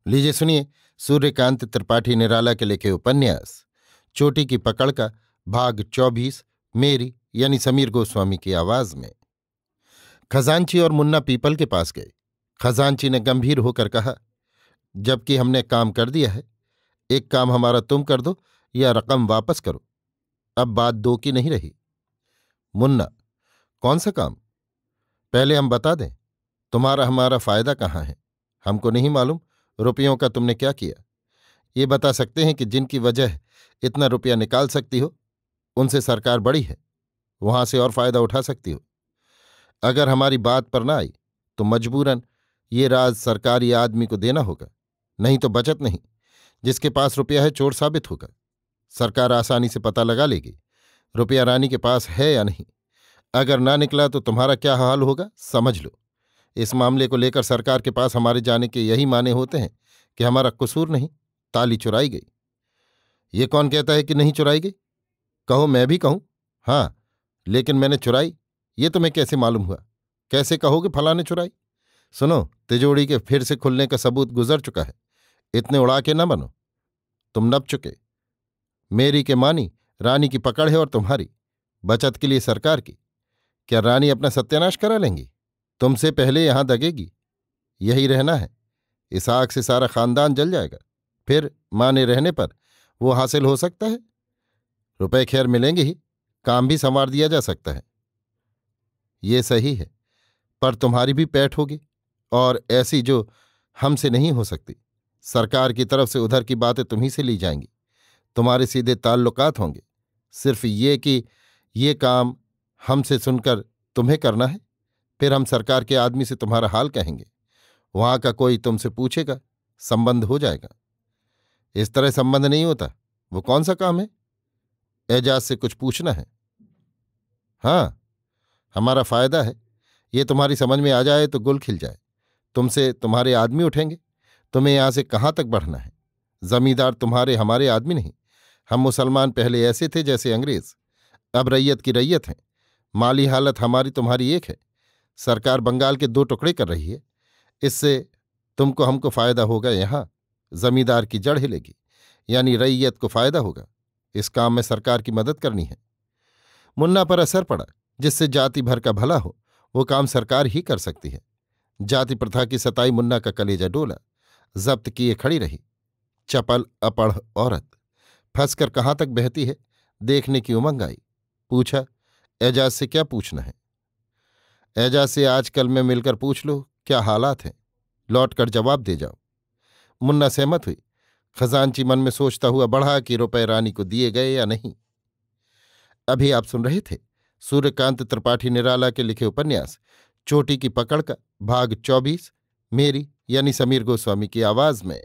लीजिए सुनिए सूर्यकांत त्रिपाठी निराला के लिखे उपन्यास चोटी की पकड़ का भाग 24 मेरी यानी समीर गोस्वामी की आवाज में। खजांची और मुन्ना पीपल के पास गए। खजांची ने गंभीर होकर कहा, जबकि हमने काम कर दिया है, एक काम हमारा तुम कर दो या रकम वापस करो। अब बात दो की नहीं रही। मुन्ना, कौन सा काम? पहले हम बता दें, तुम्हारा हमारा फायदा कहाँ है? हमको नहीं मालूम रुपयों का तुमने क्या किया। ये बता सकते हैं कि जिनकी वजह इतना रुपया निकाल सकती हो उनसे सरकार बड़ी है, वहां से और फायदा उठा सकती हो। अगर हमारी बात पर ना आई तो मजबूरन ये राज सरकारी आदमी को देना होगा, नहीं तो बचत नहीं। जिसके पास रुपया है चोर साबित होगा। सरकार आसानी से पता लगा लेगी रुपया रानी के पास है या नहीं। अगर ना निकला तो तुम्हारा क्या हाल होगा समझ लो। इस मामले को लेकर सरकार के पास हमारे जाने के यही माने होते हैं कि हमारा कसूर नहीं, ताली चुराई गई। ये कौन कहता है कि नहीं चुराई गई? कहो, मैं भी कहूं। हाँ, लेकिन मैंने चुराई ये तुम्हें कैसे मालूम हुआ? कैसे कहोगे फला ने चुराई? सुनो, तिजोड़ी के फिर से खुलने का सबूत गुजर चुका है। इतने उड़ा के न बनो, तुम नप चुके। मेरी के मानी रानी की पकड़ है और तुम्हारी बचत के लिए सरकार की। क्या रानी अपना सत्यानाश करा लेंगी? तुमसे पहले यहां दगेगी। यही रहना है, इस आग से सारा खानदान जल जाएगा। फिर माने रहने पर वो हासिल हो सकता है। रुपए खैर मिलेंगे ही, काम भी संवार दिया जा सकता है। ये सही है, पर तुम्हारी भी पैठ होगी, और ऐसी जो हमसे नहीं हो सकती। सरकार की तरफ से उधर की बातें तुम्ही से ली जाएंगी, तुम्हारे सीधे ताल्लुकात होंगे। सिर्फ ये कि ये काम हमसे सुनकर तुम्हें करना है। फिर हम सरकार के आदमी से तुम्हारा हाल कहेंगे, वहां का कोई तुमसे पूछेगा, संबंध हो जाएगा। इस तरह संबंध नहीं होता। वो कौन सा काम है? एजाज से कुछ पूछना है। हाँ, हमारा फायदा है। ये तुम्हारी समझ में आ जाए तो गुल खिल जाए। तुमसे तुम्हारे आदमी उठेंगे। तुम्हें यहां से कहाँ तक बढ़ना है? जमींदार तुम्हारे हमारे आदमी नहीं। हम मुसलमान पहले ऐसे थे जैसे अंग्रेज, अब रैयत की रैयत हैं। माली हालत हमारी तुम्हारी एक है। सरकार बंगाल के 2 टुकड़े कर रही है। इससे तुमको हमको फायदा होगा। यहां जमींदार की जड़ हिलेगी, यानी रैयत को फायदा होगा। इस काम में सरकार की मदद करनी है। मुन्ना पर असर पड़ा। जिससे जाति भर का भला हो वो काम सरकार ही कर सकती है। जाति प्रथा की सताई मुन्ना का कलेजा डोला, जब्त किए खड़ी रही। चपल अपढ़ औरत फंसकर कहाँ तक बहती है देखने की उमंग आई। पूछा, एजाज से क्या पूछना है? एजाज से आजकल में मिलकर पूछ लो क्या हालात हैं, लौट कर जवाब दे जाओ। मुन्ना सहमत हुई। खजांची मन में सोचता हुआ बढ़ा कि रुपए रानी को दिए गए या नहीं। अभी आप सुन रहे थे सूर्यकांत त्रिपाठी निराला के लिखे उपन्यास चोटी की पकड़ का भाग 24 मेरी यानी समीर गोस्वामी की आवाज में।